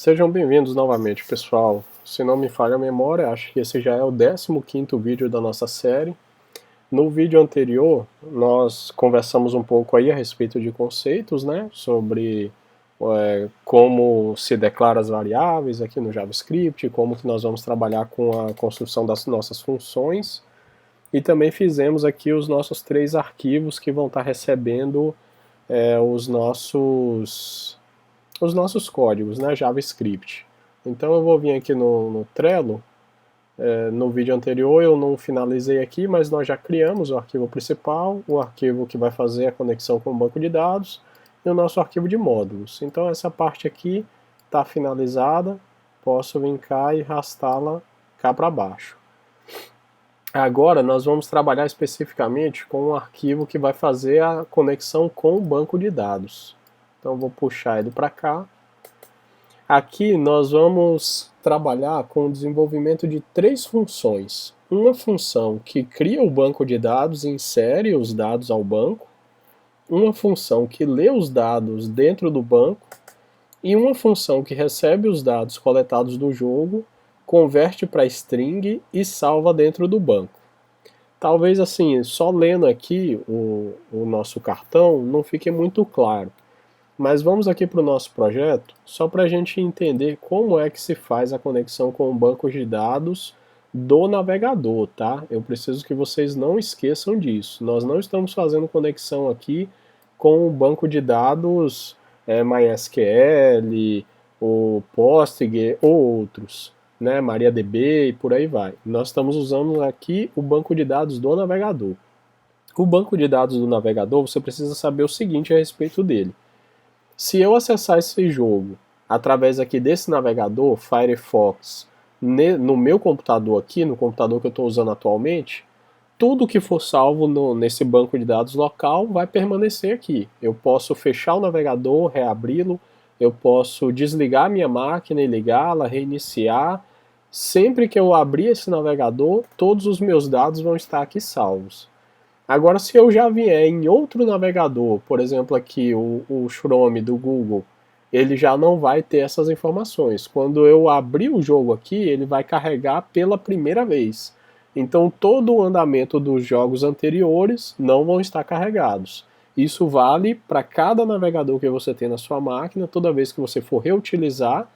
Sejam bem-vindos novamente, pessoal. Se não me falha a memória, acho que esse já é o 15º vídeo da nossa série. No vídeo anterior, nós conversamos um pouco aí a respeito de conceitos, né, sobre como se declara as variáveis aqui no JavaScript, como que nós vamos trabalhar com a construção das nossas funções, e também fizemos aqui os nossos 3 arquivos que vão estar recebendo os nossos códigos, né, JavaScript. Então eu vou vir aqui no Trello. No vídeo anterior eu não finalizei aqui, mas nós já criamos o arquivo principal, o arquivo que vai fazer a conexão com o banco de dados e o nosso arquivo de módulos. Então essa parte aqui está finalizada, posso vir cá e arrastá-la cá para baixo. Agora nós vamos trabalhar especificamente com o arquivo que vai fazer a conexão com o banco de dados. Então eu vou puxar ele para cá. Aqui nós vamos trabalhar com o desenvolvimento de 3 funções. Uma função que cria o banco de dados e insere os dados ao banco, uma função que lê os dados dentro do banco e uma função que recebe os dados coletados do jogo, converte para string e salva dentro do banco. Talvez assim, só lendo aqui o nosso cartão não fique muito claro. Mas vamos aqui para o nosso projeto, só para a gente entender como é que se faz a conexão com o banco de dados do navegador, tá? Eu preciso que vocês não esqueçam disso. Nós não estamos fazendo conexão aqui com o banco de dados MySQL, o Postgre ou outros, né? MariaDB e por aí vai. Nós estamos usando aqui o banco de dados do navegador. O banco de dados do navegador, você precisa saber o seguinte a respeito dele. Se eu acessar esse jogo através aqui desse navegador, Firefox, no meu computador aqui, no computador que eu estou usando atualmente, tudo que for salvo nesse banco de dados local vai permanecer aqui. Eu posso fechar o navegador, reabri-lo, eu posso desligar a minha máquina e ligá-la, reiniciar. Sempre que eu abrir esse navegador, todos os meus dados vão estar aqui salvos. Agora, se eu já vier em outro navegador, por exemplo aqui o Chrome do Google, ele já não vai ter essas informações. Quando eu abrir o jogo aqui, ele vai carregar pela primeira vez. Então todo o andamento dos jogos anteriores não vão estar carregados. Isso vale para cada navegador que você tem na sua máquina. Toda vez que você for reutilizar,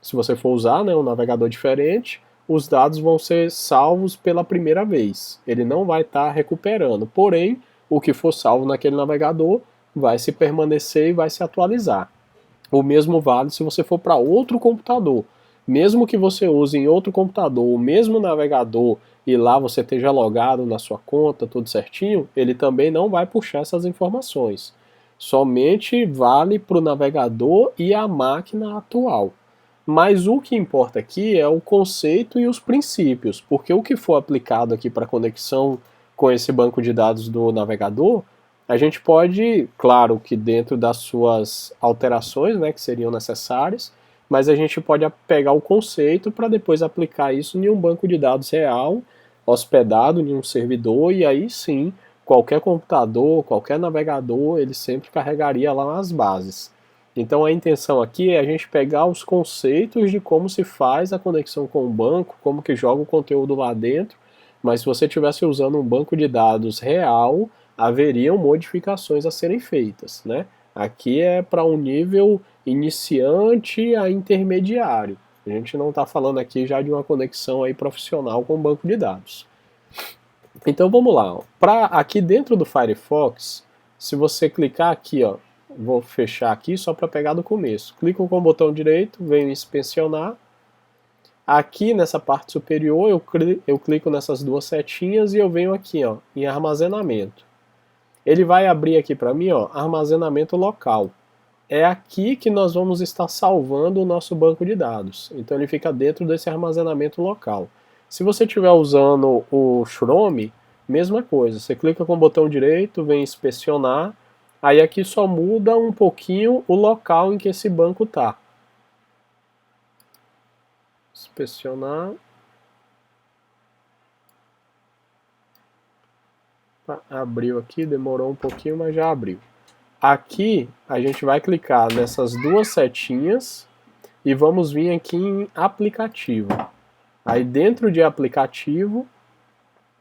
se você for usar, né, um navegador diferente, os dados vão ser salvos pela primeira vez. Ele não vai estar recuperando. Porém, o que for salvo naquele navegador vai se permanecer e vai se atualizar. O mesmo vale se você for para outro computador. Mesmo que você use em outro computador o mesmo navegador e lá você esteja logado na sua conta, tudo certinho, ele também não vai puxar essas informações. Somente vale para o navegador e a máquina atual. Mas o que importa aqui é o conceito e os princípios, porque o que for aplicado aqui para conexão com esse banco de dados do navegador, a gente pode, claro que dentro das suas alterações, né, que seriam necessárias, mas a gente pode pegar o conceito para depois aplicar isso em um banco de dados real, hospedado em um servidor, e aí sim, qualquer computador, qualquer navegador, ele sempre carregaria lá as bases. Então a intenção aqui é a gente pegar os conceitos de como se faz a conexão com o banco, como que joga o conteúdo lá dentro, mas se você estivesse usando um banco de dados real, haveriam modificações a serem feitas, né? Aqui é para um nível iniciante a intermediário. A gente não está falando aqui já de uma conexão aí profissional com o banco de dados. Então vamos lá. Aqui dentro do Firefox, se você clicar aqui, ó, vou fechar aqui só para pegar do começo. Clico com o botão direito, venho inspecionar. Aqui nessa parte superior eu clico nessas duas setinhas e eu venho aqui, ó, em armazenamento. Ele vai abrir aqui para mim, ó, armazenamento local. É aqui que nós vamos estar salvando o nosso banco de dados. Então ele fica dentro desse armazenamento local. Se você estiver usando o Chrome, mesma coisa. Você clica com o botão direito, vem inspecionar. Aí aqui só muda um pouquinho o local em que esse banco está. Inspecionar. Abriu aqui, demorou um pouquinho, mas já abriu. Aqui a gente vai clicar nessas duas setinhas e vamos vir aqui em aplicativo. Aí dentro de aplicativo,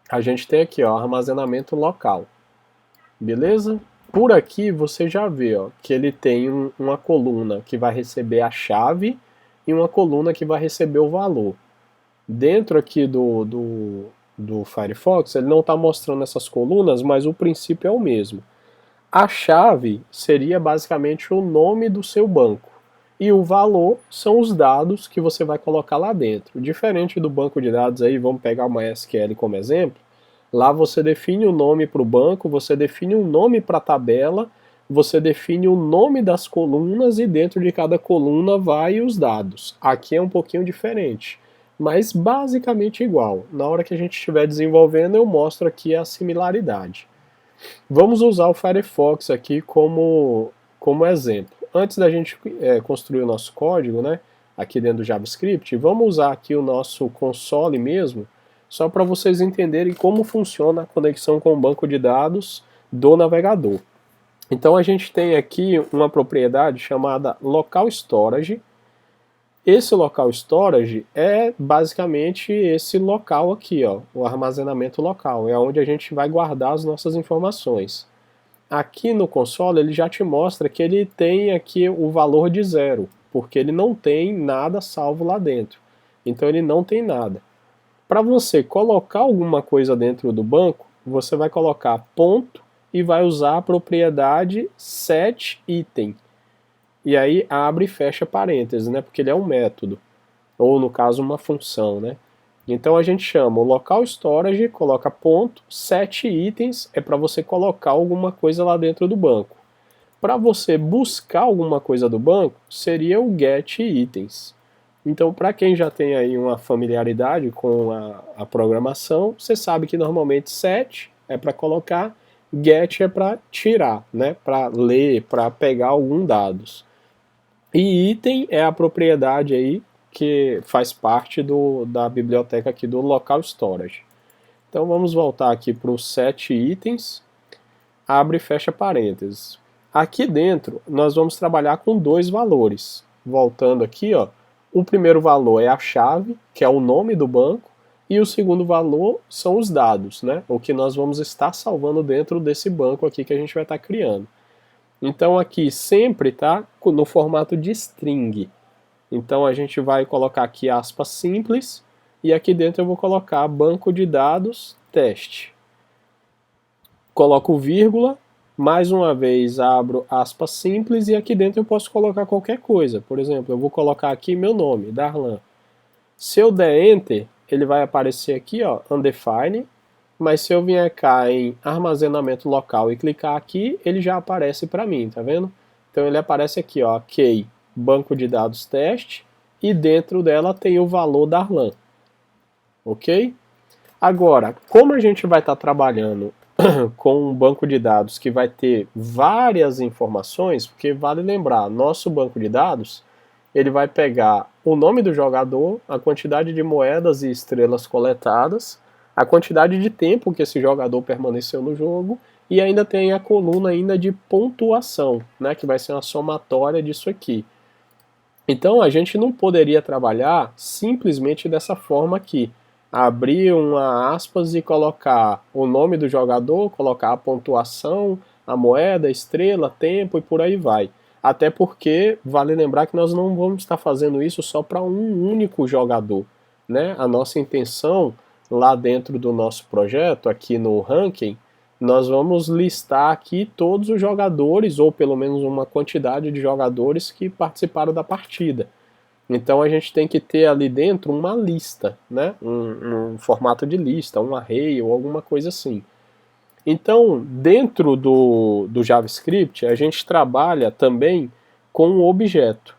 a gente tem aqui, ó, armazenamento local. Beleza? Por aqui você já vê, ó, que ele tem uma coluna que vai receber a chave e uma coluna que vai receber o valor. Dentro aqui do Firefox, ele não está mostrando essas colunas, mas o princípio é o mesmo. A chave seria basicamente o nome do seu banco. E o valor são os dados que você vai colocar lá dentro. Diferente do banco de dados aí, vamos pegar o MySQL como exemplo, lá você define o nome para o banco, você define um nome para a tabela, você define o nome das colunas e dentro de cada coluna vai os dados. Aqui é um pouquinho diferente, mas basicamente igual. Na hora que a gente estiver desenvolvendo, eu mostro aqui a similaridade. Vamos usar o Firefox aqui como exemplo. Antes da gente construir o nosso código, né, aqui dentro do JavaScript, vamos usar aqui o nosso console mesmo, só para vocês entenderem como funciona a conexão com o banco de dados do navegador. Então a gente tem aqui uma propriedade chamada Local Storage. Esse Local Storage é basicamente esse local aqui, ó, o armazenamento local, é onde a gente vai guardar as nossas informações. Aqui no console ele já te mostra que ele tem aqui o valor de 0, porque ele não tem nada salvo lá dentro. Então ele não tem nada. Para você colocar alguma coisa dentro do banco, você vai colocar ponto e vai usar a propriedade setItem. E aí abre e fecha parênteses, né? Porque ele é um método, ou no caso uma função, né? Então a gente chama o local storage, coloca ponto, setItens é para você colocar alguma coisa lá dentro do banco. Para você buscar alguma coisa do banco, seria o getItens. Então, para quem já tem aí uma familiaridade com a programação, você sabe que normalmente set é para colocar, get é para tirar, né? Para ler, para pegar alguns dados. E item é a propriedade aí que faz parte da biblioteca aqui do local storage. Então vamos voltar aqui para o setItens, abre e fecha parênteses. Aqui dentro nós vamos trabalhar com dois valores. Voltando aqui, ó, o primeiro valor é a chave, que é o nome do banco, e o segundo valor são os dados, né? O que nós vamos estar salvando dentro desse banco aqui que a gente vai estar criando. Então aqui sempre está no formato de string. Então a gente vai colocar aqui aspas simples e aqui dentro eu vou colocar banco de dados teste. Coloco vírgula, mais uma vez abro aspas simples e aqui dentro eu posso colocar qualquer coisa. Por exemplo, eu vou colocar aqui meu nome, Darlan. Se eu der Enter, ele vai aparecer aqui, ó, undefined. Mas se eu vier cá em armazenamento local e clicar aqui, ele já aparece para mim, tá vendo? Então ele aparece aqui, ó, key, banco de dados teste, e dentro dela tem o valor da Darlan, ok? Agora, como a gente vai estar trabalhando com um banco de dados que vai ter várias informações, porque vale lembrar, nosso banco de dados, ele vai pegar o nome do jogador, a quantidade de moedas e estrelas coletadas, a quantidade de tempo que esse jogador permaneceu no jogo e ainda tem a coluna ainda de pontuação, né, que vai ser uma somatória disso aqui. Então a gente não poderia trabalhar simplesmente dessa forma aqui, abrir uma aspas e colocar o nome do jogador, colocar a pontuação, a moeda, a estrela, tempo e por aí vai. Até porque vale lembrar que nós não vamos estar fazendo isso só para um único jogador, né? A nossa intenção lá dentro do nosso projeto, aqui no ranking, nós vamos listar aqui todos os jogadores, ou pelo menos uma quantidade de jogadores que participaram da partida. Então a gente tem que ter ali dentro uma lista, né? Um formato de lista, um array ou alguma coisa assim. Então, dentro do JavaScript, a gente trabalha também com um objeto.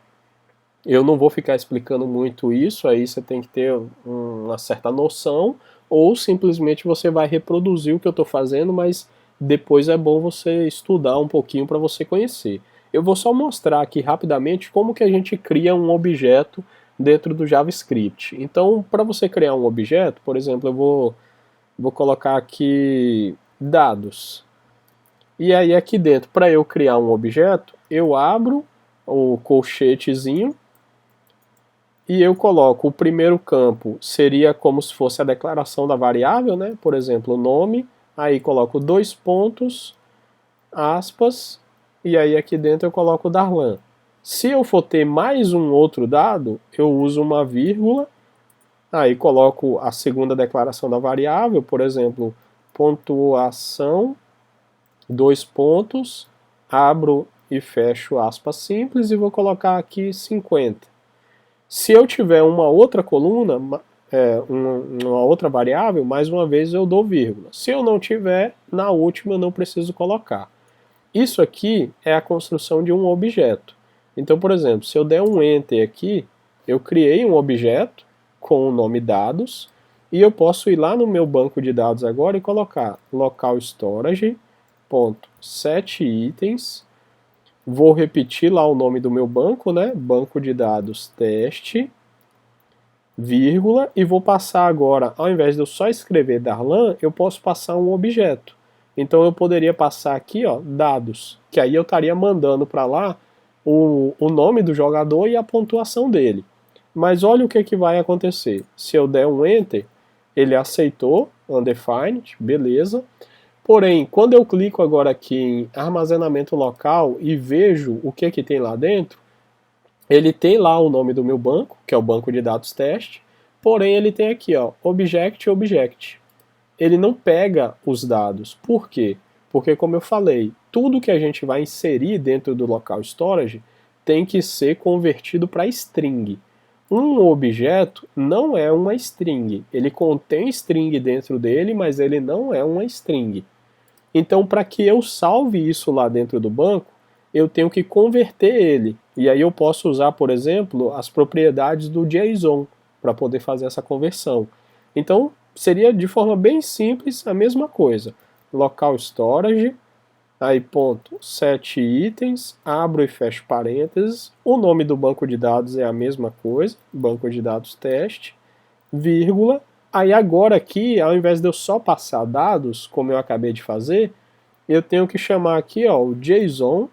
Eu não vou ficar explicando muito isso, aí você tem que ter uma certa noção, ou simplesmente você vai reproduzir o que eu estou fazendo, mas depois é bom você estudar um pouquinho para você conhecer. Eu vou só mostrar aqui rapidamente como que a gente cria um objeto dentro do JavaScript. Então, para você criar um objeto, por exemplo, eu vou colocar aqui dados. E aí aqui dentro, para eu criar um objeto, eu abro o colchetezinho, e eu coloco o primeiro campo, seria como se fosse a declaração da variável, né? Por exemplo, o nome, aí coloco 2 pontos, aspas, e aí aqui dentro eu coloco Darlan. Se eu for ter mais um outro dado, eu uso uma vírgula, aí coloco a segunda declaração da variável, por exemplo, pontuação, 2 pontos, abro e fecho aspas simples e vou colocar aqui 50. Se eu tiver uma outra coluna, uma outra variável, mais uma vez eu dou vírgula. Se eu não tiver, na última eu não preciso colocar. Isso aqui é a construção de um objeto. Então, por exemplo, se eu der um Enter aqui, eu criei um objeto com o nome dados, e eu posso ir lá no meu banco de dados agora e colocar local storage, ponto, set itens, vou repetir lá o nome do meu banco, né? Banco de dados teste, vírgula, e vou passar agora, ao invés de eu só escrever Darlan, eu posso passar um objeto. Então eu poderia passar aqui, ó, dados, que aí eu estaria mandando para lá o nome do jogador e a pontuação dele. Mas olha o que vai acontecer. Se eu der um Enter, ele aceitou, undefined, beleza. Porém, quando eu clico agora aqui em armazenamento local e vejo o que tem lá dentro, ele tem lá o nome do meu banco, que é o banco de dados teste, porém ele tem aqui, ó, object. Ele não pega os dados. Por quê? Porque, como eu falei, tudo que a gente vai inserir dentro do local storage tem que ser convertido para string. Um objeto não é uma string. Ele contém string dentro dele, mas ele não é uma string. Então, para que eu salve isso lá dentro do banco, eu tenho que converter ele. E aí eu posso usar, por exemplo, as propriedades do JSON para poder fazer essa conversão. Então, seria de forma bem simples a mesma coisa. Local storage, aí ponto, set itens, abro e fecho parênteses, o nome do banco de dados é a mesma coisa, banco de dados teste, vírgula, aí agora aqui, ao invés de eu só passar dados, como eu acabei de fazer, eu tenho que chamar aqui, ó, o JSON,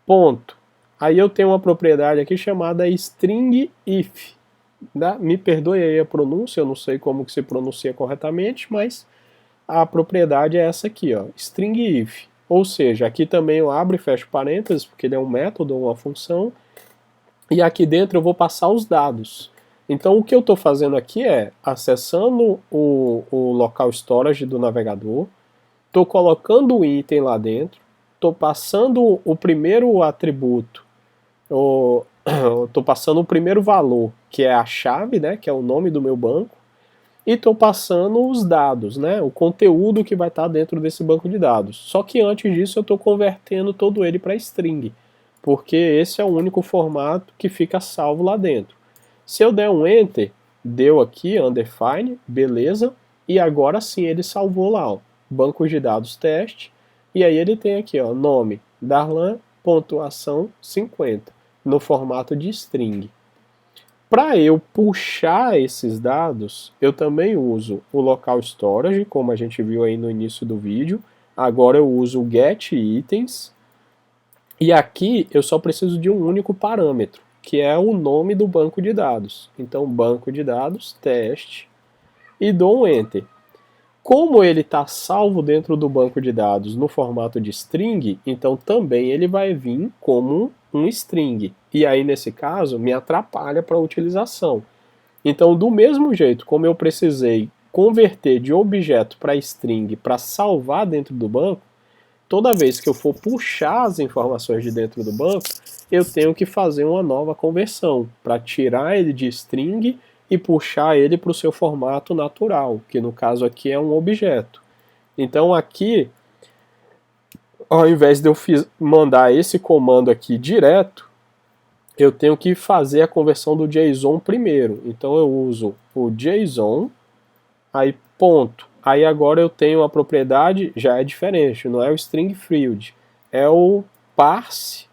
ponto. Aí eu tenho uma propriedade aqui chamada string if. Me perdoe aí a pronúncia, eu não sei como que se pronuncia corretamente, mas a propriedade é essa aqui, ó, string if. Ou seja, aqui também eu abro e fecho parênteses, porque ele é um método ou uma função, e aqui dentro eu vou passar os dados. Então o que eu estou fazendo aqui é acessando o local storage do navegador, estou colocando o item lá dentro, estou passando o primeiro atributo, estou passando o primeiro valor, que é a chave, né, que é o nome do meu banco, e estou passando os dados, né, o conteúdo que vai estar dentro desse banco de dados. Só que antes disso eu estou convertendo todo ele para string, porque esse é o único formato que fica salvo lá dentro. Se eu der um Enter, deu aqui, undefined, beleza, e agora sim ele salvou lá, ó, banco de dados teste, e aí ele tem aqui, ó, nome, Darlan, pontuação 50, no formato de string. Para eu puxar esses dados, eu também uso o local storage, como a gente viu aí no início do vídeo. Agora eu uso o get itens, e aqui eu só preciso de um único parâmetro, que é o nome do banco de dados. Então, banco de dados, teste, e dou um Enter. Como ele está salvo dentro do banco de dados no formato de string, então também ele vai vir como um string. E aí, nesse caso, me atrapalha para a utilização. Então, do mesmo jeito como eu precisei converter de objeto para string para salvar dentro do banco, toda vez que eu for puxar as informações de dentro do banco, eu tenho que fazer uma nova conversão para tirar ele de string e puxar ele para o seu formato natural, que no caso aqui é um objeto. Então aqui, ao invés de eu mandar esse comando aqui direto, eu tenho que fazer a conversão do JSON primeiro. Então eu uso o JSON, aí ponto. Aí agora eu tenho a propriedade, já é diferente, não é o string field, é o parse,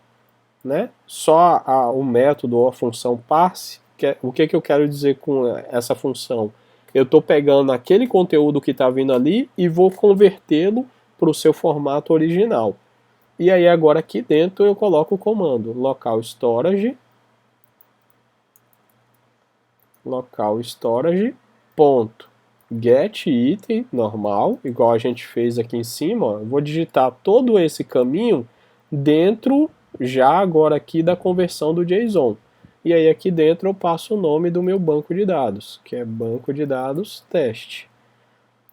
né? Só o método ou a função parse. O que eu quero dizer com essa função? Eu estou pegando aquele conteúdo que está vindo ali e vou convertê-lo para o seu formato original. E aí agora aqui dentro eu coloco o comando local storage, local storage, ponto, get item, normal, igual a gente fez aqui em cima, ó. Eu vou digitar todo esse caminho dentro, já agora aqui, da conversão do JSON. E aí aqui dentro eu passo o nome do meu banco de dados, que é banco de dados teste.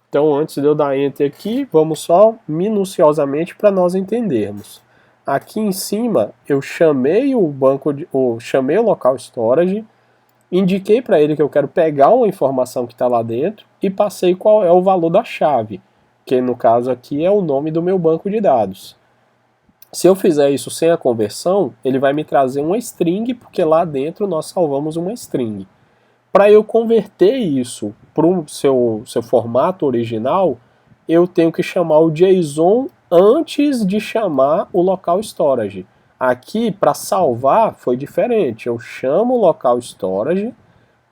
Então antes de eu dar Enter aqui, vamos só minuciosamente para nós entendermos. Aqui em cima eu chamei chamei o local storage, indiquei para ele que eu quero pegar uma informação que está lá dentro e passei qual é o valor da chave, que no caso aqui é o nome do meu banco de dados. Se eu fizer isso sem a conversão, ele vai me trazer uma string, porque lá dentro nós salvamos uma string. Para eu converter isso para o seu formato original, eu tenho que chamar o JSON antes de chamar o local storage. Aqui, para salvar, foi diferente. Eu chamo o local storage,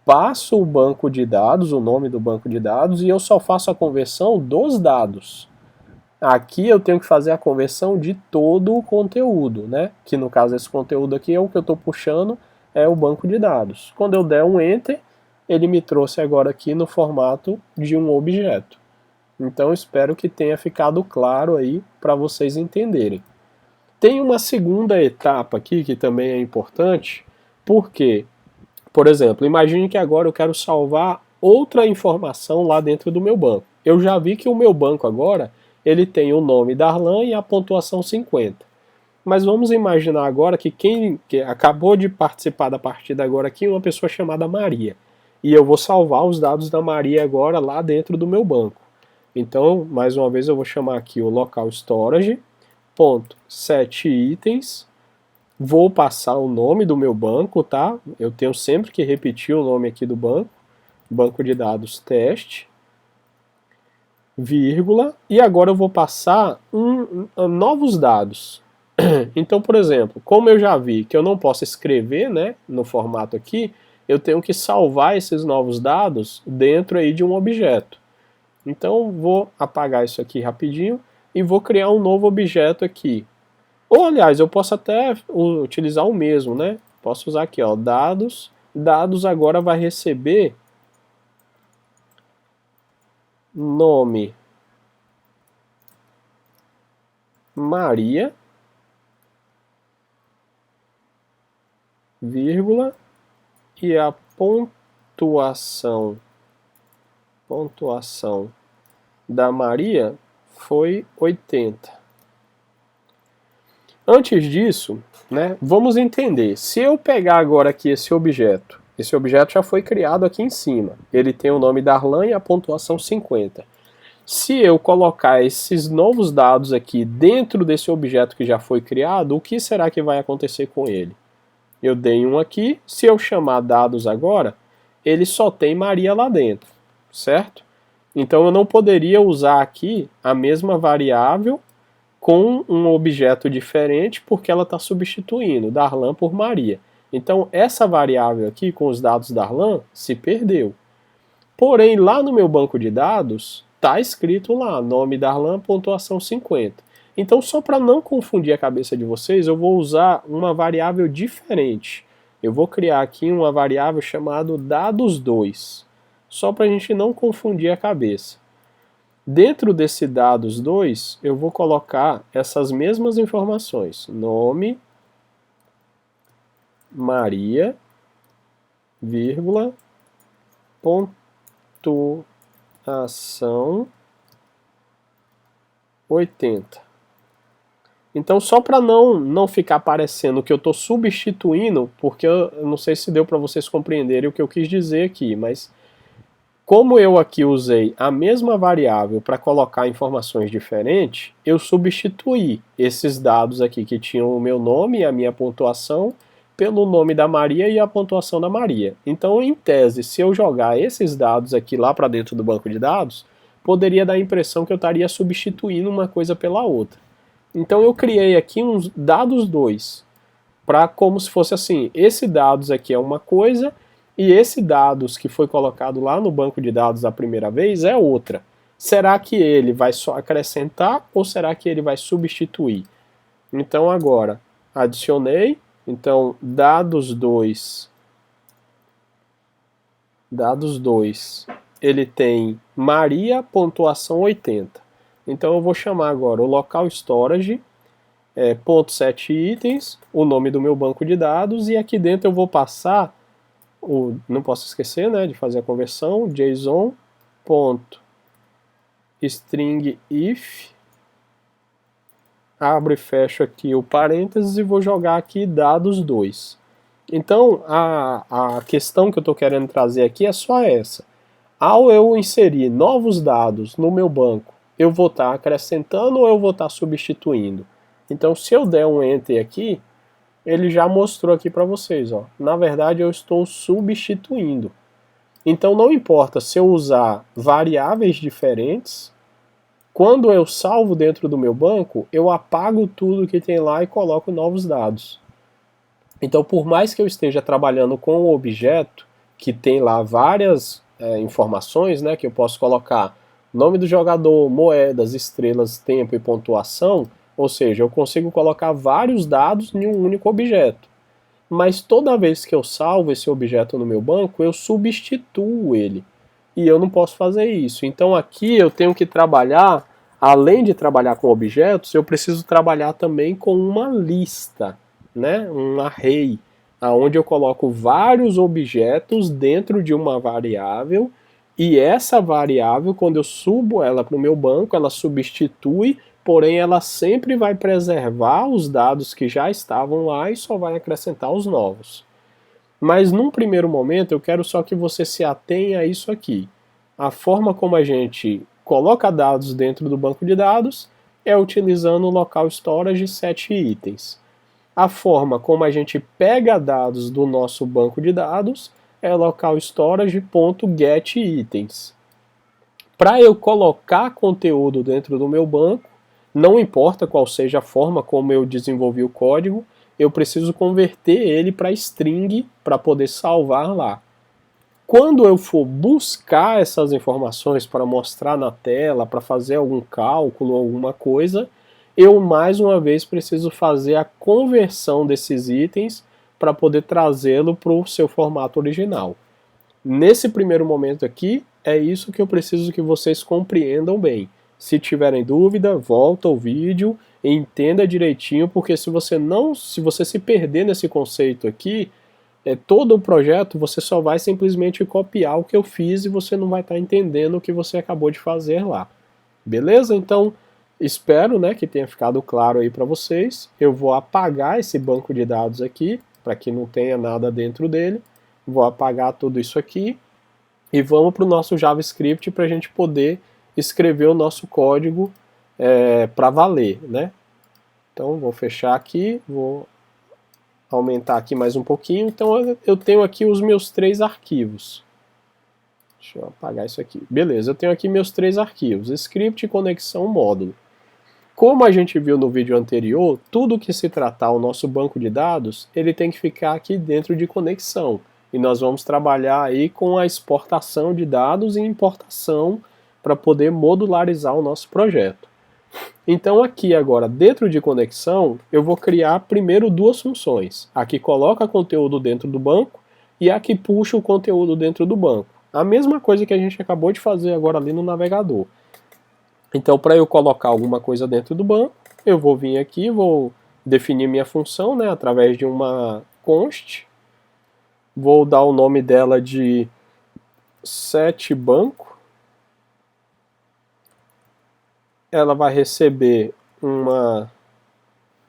passo o banco de dados, o nome do banco de dados, e eu só faço a conversão dos dados. Aqui eu tenho que fazer a conversão de todo o conteúdo, né? Que no caso esse conteúdo aqui é o que eu estou puxando, é o banco de dados. Quando eu der um Enter, ele me trouxe agora aqui no formato de um objeto. Então espero que tenha ficado claro aí para vocês entenderem. Tem uma segunda etapa aqui que também é importante, porque, por exemplo, imagine que agora eu quero salvar outra informação lá dentro do meu banco. Eu já vi que o meu banco agora ele tem o nome Darlan e a pontuação 50. Mas vamos imaginar agora que quem acabou de participar da partida agora aqui é uma pessoa chamada Maria. E eu vou salvar os dados da Maria agora lá dentro do meu banco. Então, mais uma vez, eu vou chamar aqui o local storage, ponto, set itens, vou passar o nome do meu banco, tá? Eu tenho sempre que repetir o nome aqui do banco, banco de dados teste, vírgula, e agora eu vou passar novos dados. Então, por exemplo, como eu já vi que eu não posso escrever, né, no formato aqui, eu tenho que salvar esses novos dados dentro aí de um objeto. Então, vou apagar isso aqui rapidinho e vou criar um novo objeto aqui. Ou, aliás, eu posso até utilizar o mesmo, né? Posso usar aqui, ó, dados. Dados agora vai receber nome Maria, vírgula, e a pontuação da Maria foi 80. Antes disso, né, vamos entender. Se eu pegar agora aqui esse objeto já foi criado aqui em cima. Ele tem o nome Darlan e a pontuação 50. Se eu colocar esses novos dados aqui dentro desse objeto que já foi criado, o que será que vai acontecer com ele? Eu dei um aqui, se eu chamar dados agora, ele só tem Maria lá dentro, certo? Então eu não poderia usar aqui a mesma variável com um objeto diferente, porque ela está substituindo Darlan por Maria. Então essa variável aqui com os dados Darlan se perdeu. Porém, lá no meu banco de dados, está escrito lá, nome Darlan, pontuação 50. Então, só para não confundir a cabeça de vocês, eu vou usar uma variável diferente. Eu vou criar aqui uma variável chamada dados2, só para a gente não confundir a cabeça. Dentro desse dados2, eu vou colocar essas mesmas informações. Nome, Maria, vírgula, pontuação 80. Então, só para não ficar parecendo que eu estou substituindo, porque eu não sei se deu para vocês compreenderem o que eu quis dizer aqui, mas como eu aqui usei a mesma variável para colocar informações diferentes, eu substituí esses dados aqui que tinham o meu nome e a minha pontuação pelo nome da Maria e a pontuação da Maria. Então, em tese, se eu jogar esses dados aqui lá para dentro do banco de dados, poderia dar a impressão que eu estaria substituindo uma coisa pela outra. Então eu criei aqui uns dados2, para como se fosse assim, esse dados aqui é uma coisa, e esse dados que foi colocado lá no banco de dados a primeira vez é outra. Será que ele vai só acrescentar ou será que ele vai substituir? Então agora, adicionei, então dados2 dados 2, ele tem Maria, pontuação 80. Então eu vou chamar agora o local storage, ponto 7 itens, o nome do meu banco de dados, e aqui dentro eu vou passar, não posso esquecer, né, de fazer a conversão, JSON.string if, abro e fecho aqui o parênteses e vou jogar aqui dados 2. Então, a questão que eu estou querendo trazer aqui é só essa. Ao eu inserir novos dados no meu banco, eu vou estar acrescentando ou eu vou estar substituindo? Então, se eu der um Enter aqui, ele já mostrou aqui para vocês. Ó. Na verdade, eu estou substituindo. Então, não importa se eu usar variáveis diferentes, quando eu salvo dentro do meu banco, eu apago tudo que tem lá e coloco novos dados. Então, por mais que eu esteja trabalhando com um objeto que tem lá várias informações, né, que eu posso colocar nome do jogador, moedas, estrelas, tempo e pontuação, ou seja, eu consigo colocar vários dados em um único objeto. Mas toda vez que eu salvo esse objeto no meu banco, eu substituo ele. E eu não posso fazer isso. Então aqui eu tenho que trabalhar, além de trabalhar com objetos, eu preciso trabalhar também com uma lista, né? Um array, onde eu coloco vários objetos dentro de uma variável, e essa variável, quando eu subo ela para o meu banco, ela substitui, porém ela sempre vai preservar os dados que já estavam lá e só vai acrescentar os novos. Mas num primeiro momento eu quero só que você se atenha a isso aqui. A forma como a gente coloca dados dentro do banco de dados é utilizando o local storage 7 itens. A forma como a gente pega dados do nosso banco de dados é local storage.getItens. Para eu colocar conteúdo dentro do meu banco, não importa qual seja a forma como eu desenvolvi o código, eu preciso converter ele para string para poder salvar lá. Quando eu for buscar essas informações para mostrar na tela, para fazer algum cálculo, alguma coisa, eu mais uma vez preciso fazer a conversão desses itens para poder trazê-lo para o seu formato original. Nesse primeiro momento aqui, é isso que eu preciso que vocês compreendam bem. Se tiverem dúvida, volta ao vídeo e entenda direitinho, porque se você se perder nesse conceito aqui, todo o projeto você só vai simplesmente copiar o que eu fiz e você não vai estar entendendo o que você acabou de fazer lá. Beleza? Então, espero, né, que tenha ficado claro aí para vocês. Eu vou apagar esse banco de dados aqui, para que não tenha nada dentro dele. Vou apagar tudo isso aqui e vamos para o nosso JavaScript para a gente poder escrever o nosso código para valer, né? Então vou fechar aqui, vou aumentar aqui mais um pouquinho. Então eu tenho aqui os meus 3 arquivos. Deixa eu apagar isso aqui. Beleza, eu tenho aqui meus 3 arquivos: script, conexão, módulo. Como a gente viu no vídeo anterior, tudo que se tratar o nosso banco de dados, ele tem que ficar aqui dentro de conexão. E nós vamos trabalhar aí com a exportação de dados e importação para poder modularizar o nosso projeto. Então aqui agora, dentro de conexão, eu vou criar primeiro 2 funções. A que coloca conteúdo dentro do banco e a que puxa o conteúdo dentro do banco. A mesma coisa que a gente acabou de fazer agora ali no navegador. Então, para eu colocar alguma coisa dentro do banco, eu vou vir aqui, vou definir minha função, né, através de uma const. Vou dar o nome dela de setBanco. Ela vai receber uma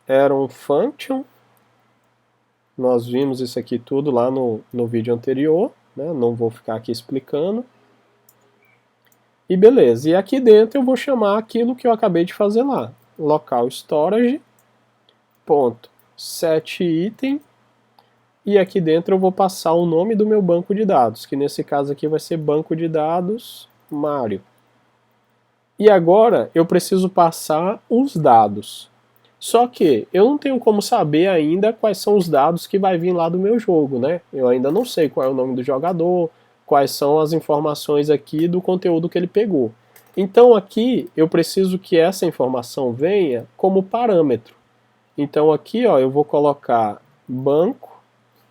Aron Function. Nós vimos isso aqui tudo lá no vídeo anterior, né? Não vou ficar aqui explicando. E beleza, e aqui dentro eu vou chamar aquilo que eu acabei de fazer lá. Local storage, ponto, setItem, e aqui dentro eu vou passar o nome do meu banco de dados, que nesse caso aqui vai ser banco de dados Mario. E agora eu preciso passar os dados. Só que eu não tenho como saber ainda quais são os dados que vai vir lá do meu jogo, né? Eu ainda não sei qual é o nome do jogador, quais são as informações aqui do conteúdo que ele pegou. Então aqui eu preciso que essa informação venha como parâmetro. Então aqui ó, eu vou colocar banco,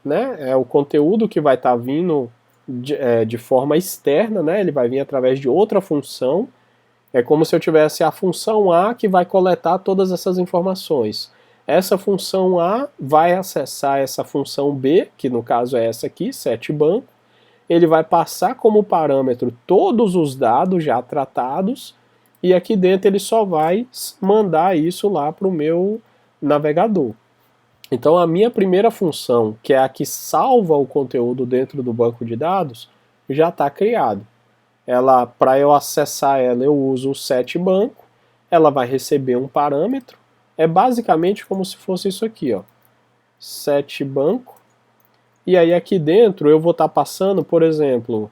né? É o conteúdo que vai estar vindo de forma externa, né? Ele vai vir através de outra função. É como se eu tivesse a função A que vai coletar todas essas informações. Essa função A vai acessar essa função B, que no caso é essa aqui, setBanco. Ele vai passar como parâmetro todos os dados já tratados e aqui dentro ele só vai mandar isso lá para o meu navegador. Então a minha primeira função, que é a que salva o conteúdo dentro do banco de dados, já está criada. Ela, para eu acessar ela, eu uso o setBanco, ela vai receber um parâmetro, é basicamente como se fosse isso aqui, ó, setBanco, e aí aqui dentro eu vou estar passando, por exemplo,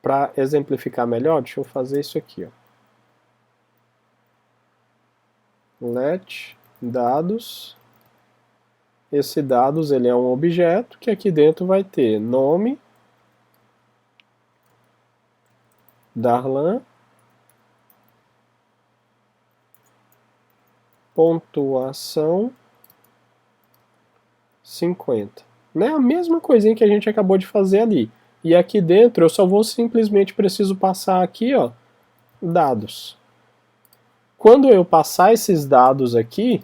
para exemplificar melhor, deixa eu fazer isso aqui, ó. Let dados, esse dados ele é um objeto que aqui dentro vai ter nome, Darlan, pontuação 50. Né? A mesma coisinha que a gente acabou de fazer ali. E aqui dentro eu só vou simplesmente preciso passar aqui, ó, dados. Quando eu passar esses dados aqui,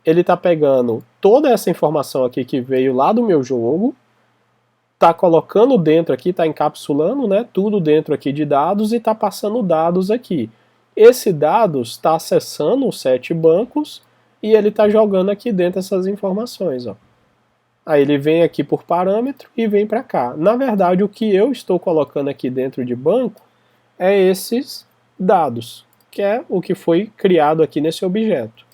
ele está pegando toda essa informação aqui que veio lá do meu jogo, está colocando dentro aqui, está encapsulando, né, tudo dentro aqui de dados e está passando dados aqui. Esse dados está acessando os setBancos e ele está jogando aqui dentro essas informações, ó. Aí ele vem aqui por parâmetro e vem para cá. Na verdade, o que eu estou colocando aqui dentro de banco é esses dados, que é o que foi criado aqui nesse objeto.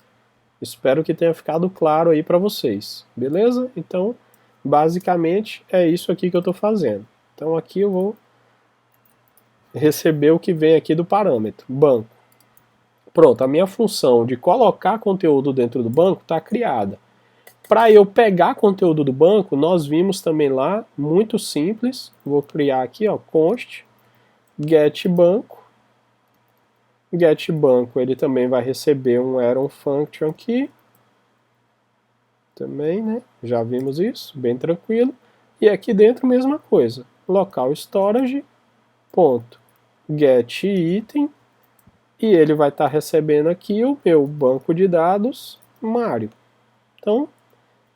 Espero que tenha ficado claro aí para vocês, beleza? Então, basicamente é isso aqui que eu estou fazendo. Então aqui eu vou receber o que vem aqui do parâmetro, banco. Pronto, a minha função de colocar conteúdo dentro do banco está criada. Para eu pegar conteúdo do banco, nós vimos também lá, muito simples, vou criar aqui, ó, const getBanco. GetBanco, ele também vai receber um Arrow Function aqui. Também, né? Já vimos isso, bem tranquilo. E aqui dentro, mesma coisa. Local storage, ponto, get item, e ele vai estar recebendo aqui o meu banco de dados Mário. Então,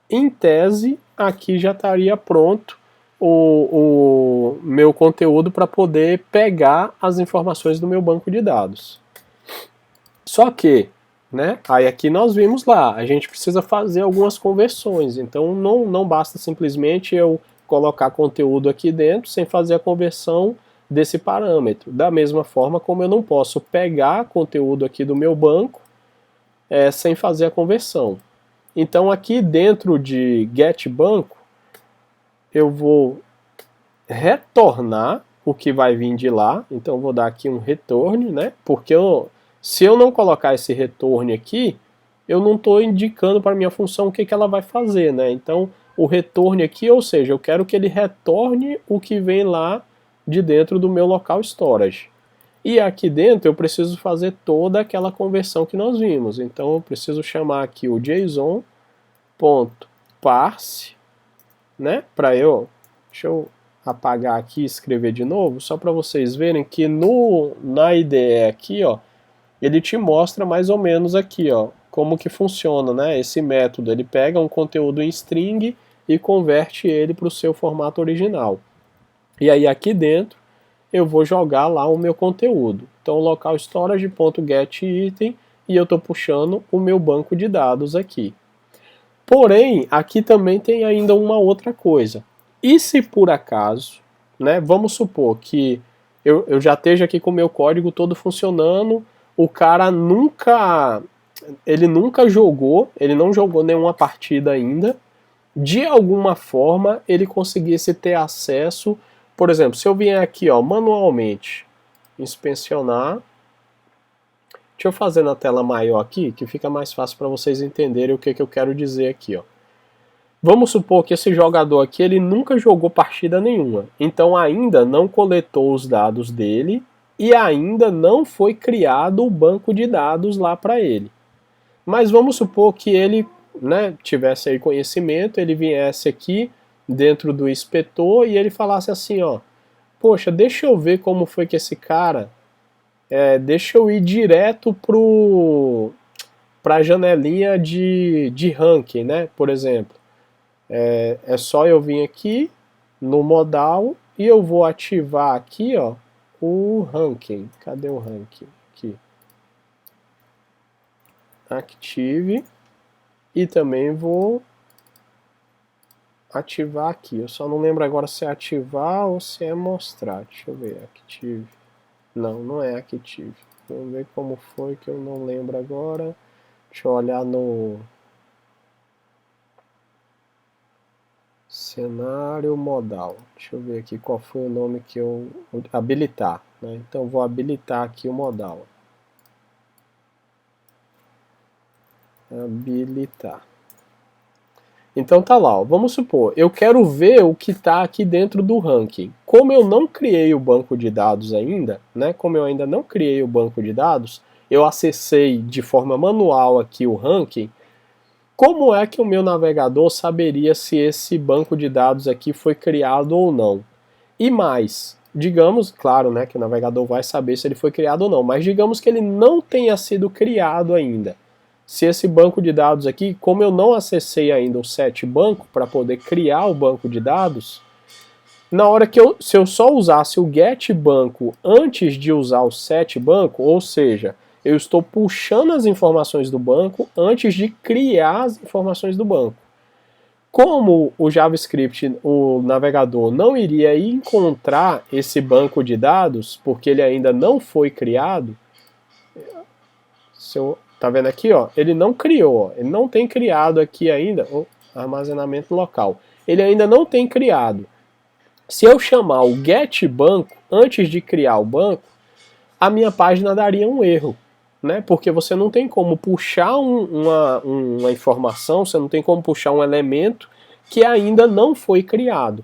em tese, aqui já estaria pronto o meu conteúdo para poder pegar as informações do meu banco de dados. Só que, né, aí aqui nós vimos lá, a gente precisa fazer algumas conversões, então não basta simplesmente eu colocar conteúdo aqui dentro sem fazer a conversão desse parâmetro. Da mesma forma como eu não posso pegar conteúdo aqui do meu banco sem fazer a conversão. Então aqui dentro de getBanco, eu vou retornar o que vai vir de lá, então eu vou dar aqui um return, né, porque se eu não colocar esse return aqui, eu não estou indicando para a minha função o que ela vai fazer, né? Então, o return aqui, ou seja, eu quero que ele retorne o que vem lá de dentro do meu local storage. E aqui dentro eu preciso fazer toda aquela conversão que nós vimos. Então, eu preciso chamar aqui o JSON.parse, né? Deixa eu apagar aqui e escrever de novo, só para vocês verem que na IDE aqui, ó, ele te mostra mais ou menos aqui, ó, como que funciona, né? Esse método, ele pega um conteúdo em string e converte ele para o seu formato original. E aí aqui dentro eu vou jogar lá o meu conteúdo. Então local storage.getItem e eu estou puxando o meu banco de dados aqui. Porém, aqui também tem ainda uma outra coisa. E se por acaso, né, vamos supor que eu já esteja aqui com o meu código todo funcionando, o cara nunca jogou, ele não jogou nenhuma partida ainda, de alguma forma ele conseguisse ter acesso, por exemplo, se eu vier aqui, ó, manualmente, inspecionar, deixa eu fazer na tela maior aqui, que fica mais fácil para vocês entenderem o que eu quero dizer aqui, ó. Vamos supor que esse jogador aqui, ele nunca jogou partida nenhuma, então ainda não coletou os dados dele, e ainda não foi criado o banco de dados lá para ele. Mas vamos supor que ele né, tivesse aí conhecimento, ele viesse aqui dentro do inspetor e ele falasse assim, ó, poxa, deixa eu ver como foi que esse cara, deixa eu ir direto para a janelinha de ranking, né, por exemplo. É só eu vir aqui no modal e eu vou ativar aqui, ó, o ranking. Cadê o ranking? Aqui. Active. E também vou ativar aqui. Eu só não lembro agora se é ativar ou se é mostrar. Deixa eu ver. Active. Não, não é active. Vamos ver como foi que eu não lembro agora. Deixa eu olhar no cenário modal. Deixa eu ver aqui qual foi o nome que eu... Habilitar, né? Então vou habilitar aqui o modal. Habilitar. Então tá lá, ó. Vamos supor, eu quero ver o que está aqui dentro do ranking. Como eu não criei o banco de dados ainda, né? Como eu ainda não criei o banco de dados, eu acessei de forma manual aqui o ranking. Como é que o meu navegador saberia se esse banco de dados aqui foi criado ou não? E mais, digamos, claro, né, que o navegador vai saber se ele foi criado ou não, mas digamos que ele não tenha sido criado ainda. Se esse banco de dados aqui, como eu não acessei ainda o set banco para poder criar o banco de dados, na hora que se eu só usasse o get banco antes de usar o set banco, ou seja, eu estou puxando as informações do banco antes de criar as informações do banco. Como o JavaScript, o navegador, não iria encontrar esse banco de dados, porque ele ainda não foi criado, tá vendo aqui, ó? Ele não criou, ele não tem criado aqui ainda o armazenamento local. Ele ainda não tem criado. Se eu chamar o getBanco antes de criar o banco, a minha página daria um erro, né? Porque você não tem como puxar uma informação, você não tem como puxar um elemento que ainda não foi criado.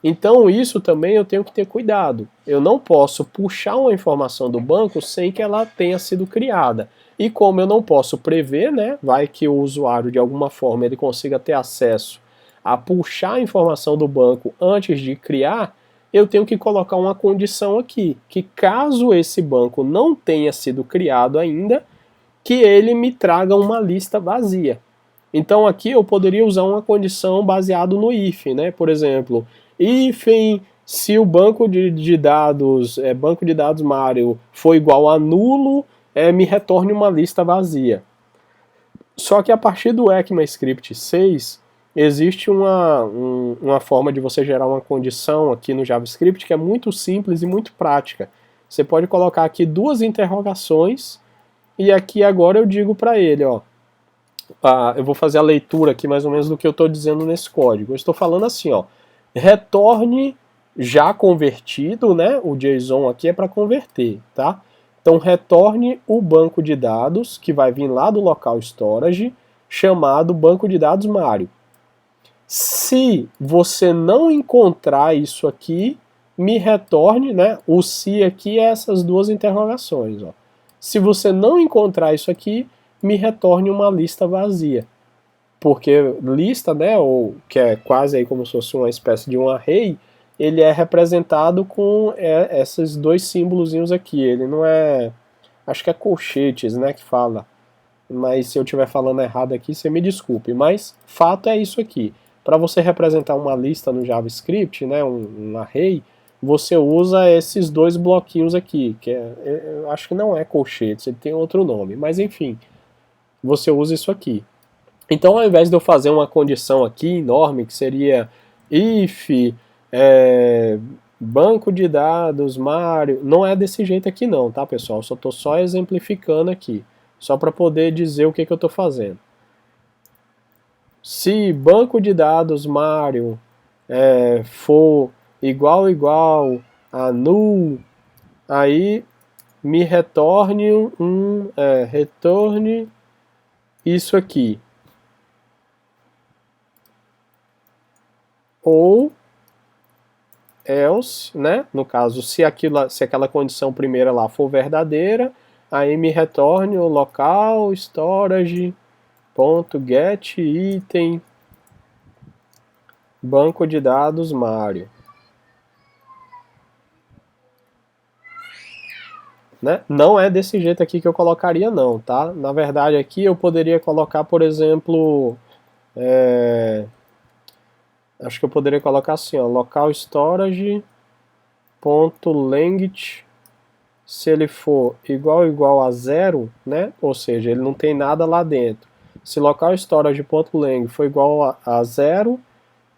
Então isso também eu tenho que ter cuidado. Eu não posso puxar uma informação do banco sem que ela tenha sido criada. E como eu não posso prever, né, vai que o usuário de alguma forma ele consiga ter acesso a puxar a informação do banco antes de criar, eu tenho que colocar uma condição aqui, que caso esse banco não tenha sido criado ainda, que ele me traga uma lista vazia. Então aqui eu poderia usar uma condição baseada no if, né? Por exemplo, if se o banco de dados, banco de dados Mario for igual a nulo, me retorne uma lista vazia. Só que a partir do ECMAScript 6, existe uma forma de você gerar uma condição aqui no JavaScript que é muito simples e muito prática. Você pode colocar aqui duas interrogações e aqui agora eu digo para ele, ó, eu vou fazer a leitura aqui mais ou menos do que eu estou dizendo nesse código. Eu estou falando assim, ó, retorne já convertido, né? O JSON aqui é para converter, tá? Então retorne o banco de dados que vai vir lá do local storage, chamado banco de dados Mario. Se você não encontrar isso aqui, me retorne, né? O se aqui é essas duas interrogações, ó. Se você não encontrar isso aqui, me retorne uma lista vazia. Porque lista, né, ou que é quase aí como se fosse uma espécie de um array, ele é representado com esses dois símbolozinhos aqui. Ele não é, acho que é colchetes, né, que fala. Mas se eu estiver falando errado aqui, você me desculpe. Mas fato é isso aqui. Para você representar uma lista no JavaScript, né, um array, você usa esses dois bloquinhos aqui, que eu acho que não é colchetes, ele tem outro nome, mas enfim, você usa isso aqui. Então, ao invés de eu fazer uma condição aqui enorme, que seria if, banco de dados, Mario, não é desse jeito aqui não, tá, pessoal? Eu estou só exemplificando aqui, só para poder dizer o que eu estou fazendo. Se banco de dados Mario for igual a null, aí me retorne retorne isso aqui. Ou else, né? No caso, se aquela condição primeira lá for verdadeira, aí me retorne o local storage .getItem banco de dados Mário. Né? Não é desse jeito aqui que eu colocaria não, tá? Na verdade aqui eu poderia colocar, por exemplo, acho que eu poderia colocar assim, ó, local storage ponto length, se ele for igual a zero, né? Ou seja, ele não tem nada lá dentro. Se local storage ponto length for igual a zero,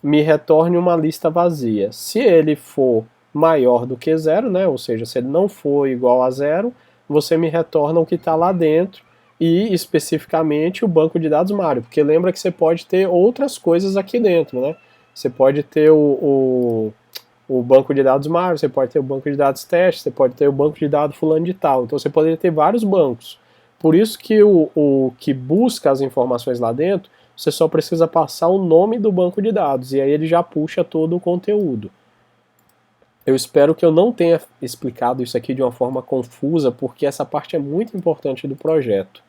me retorne uma lista vazia. Se ele for maior do que zero, né? Ou seja, se ele não for igual a zero, você me retorna o que está lá dentro e especificamente o banco de dados Mário, porque lembra que você pode ter outras coisas aqui dentro, né? Você pode ter o banco de dados Mário, você pode ter o banco de dados teste, você pode ter o banco de dados fulano de tal. Então você poderia ter vários bancos. Por isso que o que busca as informações lá dentro, você só precisa passar o nome do banco de dados e aí ele já puxa todo o conteúdo. Eu espero que eu não tenha explicado isso aqui de uma forma confusa, porque essa parte é muito importante do projeto.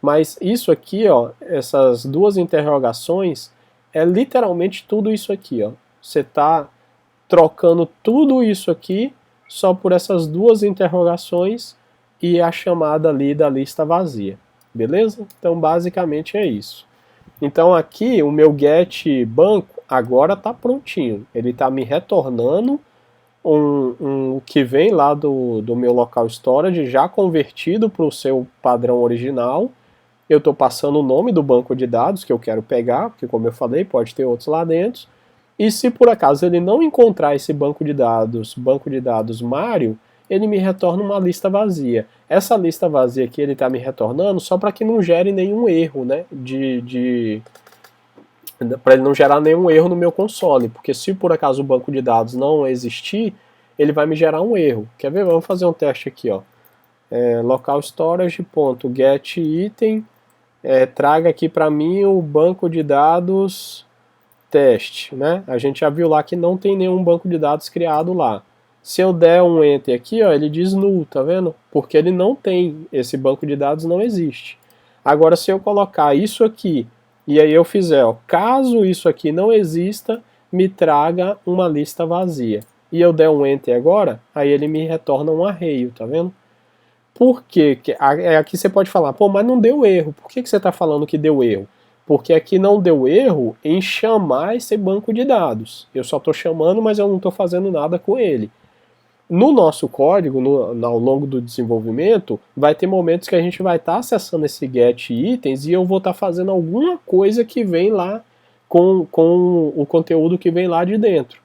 Mas isso aqui, ó, essas duas interrogações, é literalmente tudo isso aqui, ó. Você está trocando tudo isso aqui só por essas duas interrogações e a chamada ali da lista vazia. Beleza? Então basicamente é isso. Então aqui o meu get banco agora está prontinho. Ele está me retornando um que vem lá do meu local storage já convertido para o seu padrão original. Eu estou passando o nome do banco de dados que eu quero pegar, porque como eu falei, pode ter outros lá dentro. E se por acaso ele não encontrar esse banco de dados Mário, ele me retorna uma lista vazia. Essa lista vazia que ele está me retornando só para que não gere nenhum erro, né? Para ele não gerar nenhum erro no meu console, porque se por acaso o banco de dados não existir, ele vai me gerar um erro. Quer ver? Vamos fazer um teste aqui, ó. Local storage.getItem, traga aqui para mim o banco de dados teste, né? A gente já viu lá que não tem nenhum banco de dados criado lá. Se eu der um enter aqui, ó, ele diz null, tá vendo? Porque ele não tem, esse banco de dados não existe. Agora se eu colocar isso aqui e aí eu fizer, ó, caso isso aqui não exista, me traga uma lista vazia. E eu der um enter agora, aí ele me retorna um array, tá vendo? Por quê? Aqui você pode falar, pô, mas não deu erro. Por que você está falando que deu erro? Porque aqui não deu erro em chamar esse banco de dados. Eu só estou chamando, mas eu não estou fazendo nada com ele. No nosso código, ao longo do desenvolvimento, vai ter momentos que a gente vai estar acessando esse get itens e eu vou estar fazendo alguma coisa que vem lá com o conteúdo que vem lá de dentro.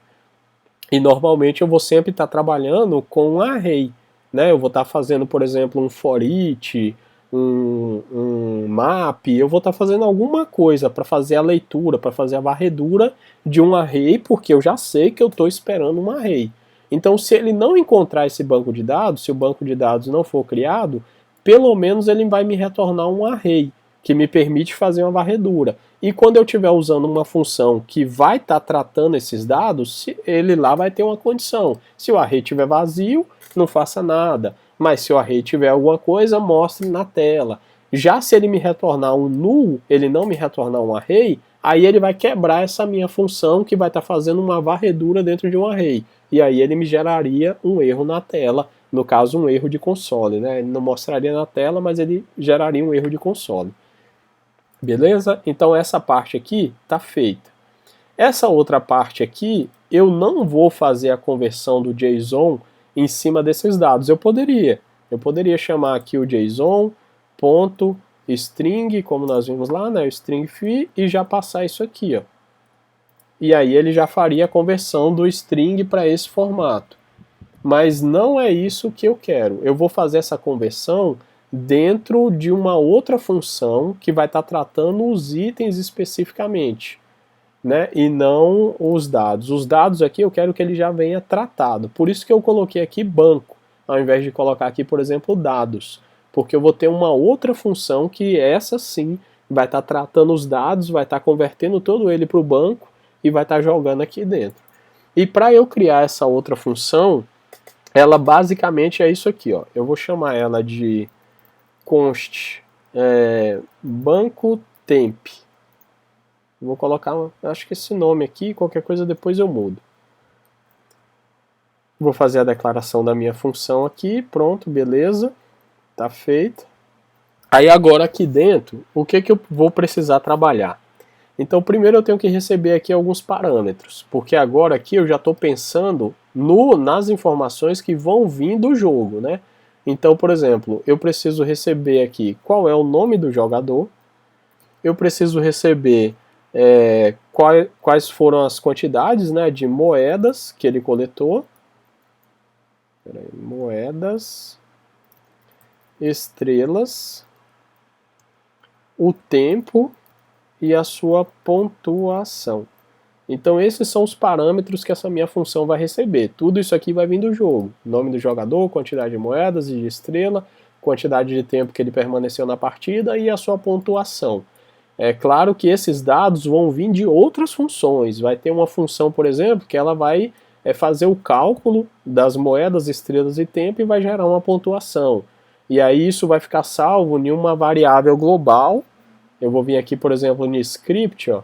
E normalmente eu vou sempre estar trabalhando com um array. Né? Eu vou estar fazendo, por exemplo, um for each, um map, eu vou estar fazendo alguma coisa para fazer a leitura, para fazer a varredura de um array, porque eu já sei que eu estou esperando um array. Então, se ele não encontrar esse banco de dados, se o banco de dados não for criado, pelo menos ele vai me retornar um array, que me permite fazer uma varredura. E quando eu estiver usando uma função que vai estar tratando esses dados, ele lá vai ter uma condição. Se o array estiver vazio, não faça nada. Mas se o array tiver alguma coisa, mostre na tela. Já se ele me retornar um null, ele não me retornar um array, aí ele vai quebrar essa minha função que vai estar fazendo uma varredura dentro de um array. E aí ele me geraria um erro na tela, no caso um erro de console, né? Ele não mostraria na tela, mas ele geraria um erro de console. Beleza? Então essa parte aqui está feita. Essa outra parte aqui, eu não vou fazer a conversão do JSON em cima desses dados. Eu poderia chamar aqui o JSON.string, como nós vimos lá, né, o string fee, e já passar isso aqui, ó. E aí ele já faria a conversão do string para esse formato. Mas não é isso que eu quero. Eu vou fazer essa conversão dentro de uma outra função que vai estar tratando os itens especificamente, né, e não os dados. Os dados aqui eu quero que ele já venha tratado. Por isso que eu coloquei aqui banco, ao invés de colocar aqui, por exemplo, dados. Porque eu vou ter uma outra função que essa sim vai estar tratando os dados, vai estar convertendo todo ele para o banco e vai estar jogando aqui dentro. E para eu criar essa outra função, ela basicamente é isso aqui, ó. Eu vou chamar ela de const banco temp. Vou colocar, acho que esse nome aqui, qualquer coisa depois eu mudo. Vou fazer a declaração da minha função aqui, pronto, beleza, tá feito. Aí agora aqui dentro, o que eu vou precisar trabalhar? Então primeiro eu tenho que receber aqui alguns parâmetros, porque agora aqui eu já estou pensando nas informações que vão vir do jogo, né? Então, por exemplo, eu preciso receber aqui qual é o nome do jogador, eu preciso receber quais foram as quantidades, né, de moedas que ele coletou. Moedas, estrelas, o tempo e a sua pontuação. Então esses são os parâmetros que essa minha função vai receber. Tudo isso aqui vai vir do jogo. Nome do jogador, quantidade de moedas e de estrela, quantidade de tempo que ele permaneceu na partida e a sua pontuação. É claro que esses dados vão vir de outras funções. Vai ter uma função, por exemplo, que ela vai fazer o cálculo das moedas, estrelas e tempo e vai gerar uma pontuação. E aí isso vai ficar salvo em uma variável global. Eu vou vir aqui, por exemplo, no script, ó,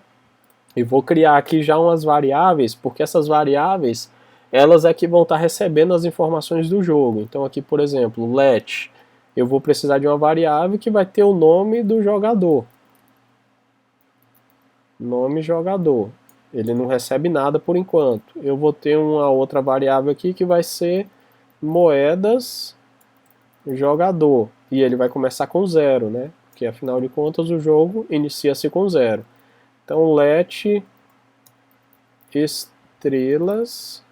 e vou criar aqui já umas variáveis, porque essas variáveis, elas é que vão estar recebendo as informações do jogo. Então aqui, por exemplo, let, eu vou precisar de uma variável que vai ter o nome do jogador. Nome jogador. Ele não recebe nada por enquanto. Eu vou ter uma outra variável aqui que vai ser moedas jogador. E ele vai começar com 0, né? Porque afinal de contas o jogo inicia-se com 0. Então let estrelas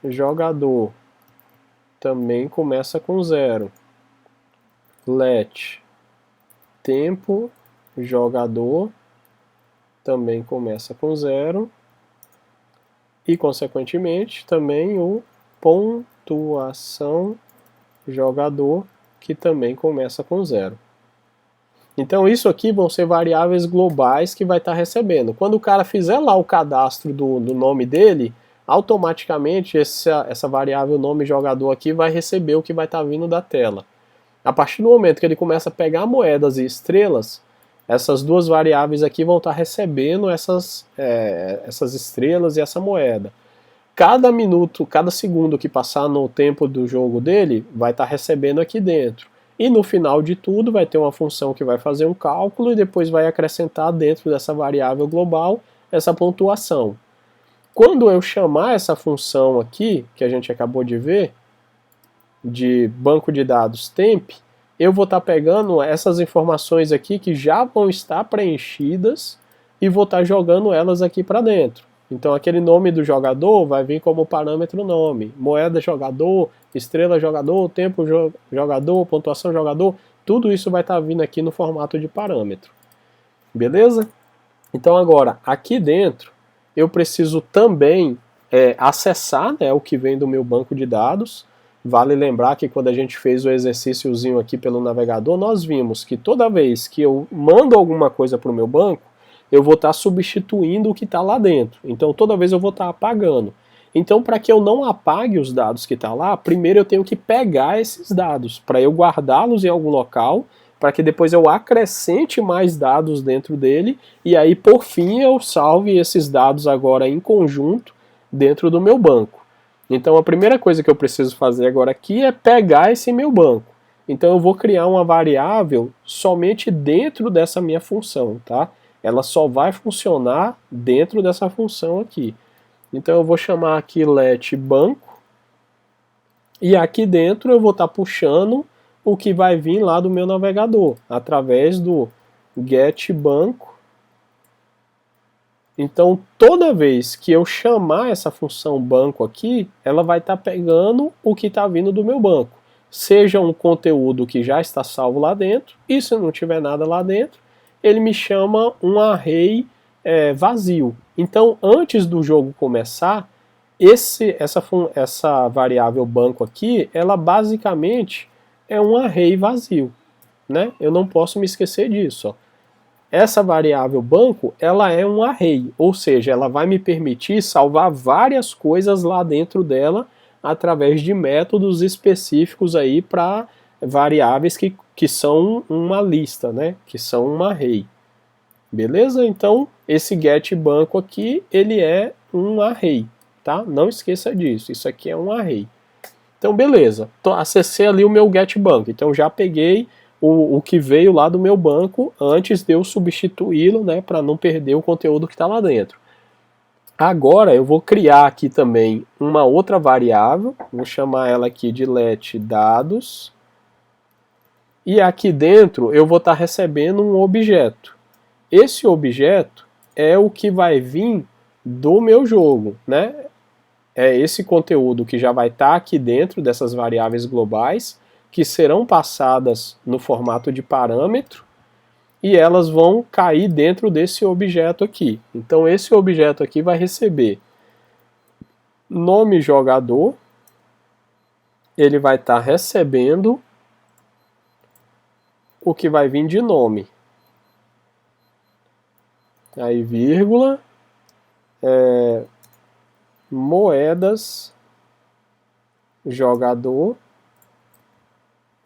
jogador também começa com 0. Let tempo jogador também começa com 0. E consequentemente também o pontuação jogador, que também começa com 0. Então isso aqui vão ser variáveis globais que vai estar recebendo. Quando o cara fizer lá o cadastro do nome dele, automaticamente essa variável nome jogador aqui vai receber o que vai estar vindo da tela. A partir do momento que ele começa a pegar moedas e estrelas, essas duas variáveis aqui vão estar recebendo essas estrelas e essa moeda. Cada minuto, cada segundo que passar no tempo do jogo dele, vai estar recebendo aqui dentro. E no final de tudo vai ter uma função que vai fazer um cálculo e depois vai acrescentar dentro dessa variável global essa pontuação. Quando eu chamar essa função aqui, que a gente acabou de ver, de banco de dados temp, eu vou estar pegando essas informações aqui que já vão estar preenchidas e vou estar jogando elas aqui para dentro. Então aquele nome do jogador vai vir como parâmetro nome, moeda jogador, estrela jogador, tempo jogador, pontuação jogador, tudo isso vai estar vindo aqui no formato de parâmetro. Beleza? Então agora, aqui dentro, eu preciso também acessar, né, o que vem do meu banco de dados. Vale lembrar que quando a gente fez o exercíciozinho aqui pelo navegador, nós vimos que toda vez que eu mando alguma coisa para o meu banco, eu vou estar substituindo o que está lá dentro. Então toda vez eu vou estar apagando. Então para que eu não apague os dados que estão lá, primeiro eu tenho que pegar esses dados, para eu guardá-los em algum local, para que depois eu acrescente mais dados dentro dele, e aí por fim eu salve esses dados agora em conjunto dentro do meu banco. Então a primeira coisa que eu preciso fazer agora aqui é pegar esse meu banco. Então eu vou criar uma variável somente dentro dessa minha função, tá? Ela só vai funcionar dentro dessa função aqui. Então eu vou chamar aqui let banco, e aqui dentro eu vou estar puxando o que vai vir lá do meu navegador, através do get banco. Então toda vez que eu chamar essa função banco aqui, ela vai estar pegando o que está vindo do meu banco. Seja um conteúdo que já está salvo lá dentro, e se não tiver nada lá dentro, ele me chama um array vazio. Então, antes do jogo começar, essa variável banco aqui, ela basicamente é um array vazio, né? Eu não posso me esquecer disso, ó. Essa variável banco, ela é um array, ou seja, ela vai me permitir salvar várias coisas lá dentro dela através de métodos específicos aí para variáveis que são uma lista, né? Que são um array. Beleza? Então, esse get banco aqui, ele é um array, tá? Não esqueça disso, isso aqui é um array. Então, beleza, acessei ali o meu get banco, então já peguei o que veio lá do meu banco antes de eu substituí-lo, né, para não perder o conteúdo que está lá dentro. Agora eu vou criar aqui também uma outra variável, vou chamar ela aqui de let dados, e aqui dentro eu vou estar recebendo um objeto. Esse objeto é o que vai vir do meu jogo, né? É esse conteúdo que já vai estar aqui dentro dessas variáveis globais, que serão passadas no formato de parâmetro, e elas vão cair dentro desse objeto aqui. Então esse objeto aqui vai receber nome jogador, ele vai estar recebendo o que vai vir de nome. Aí vírgula, moedas jogador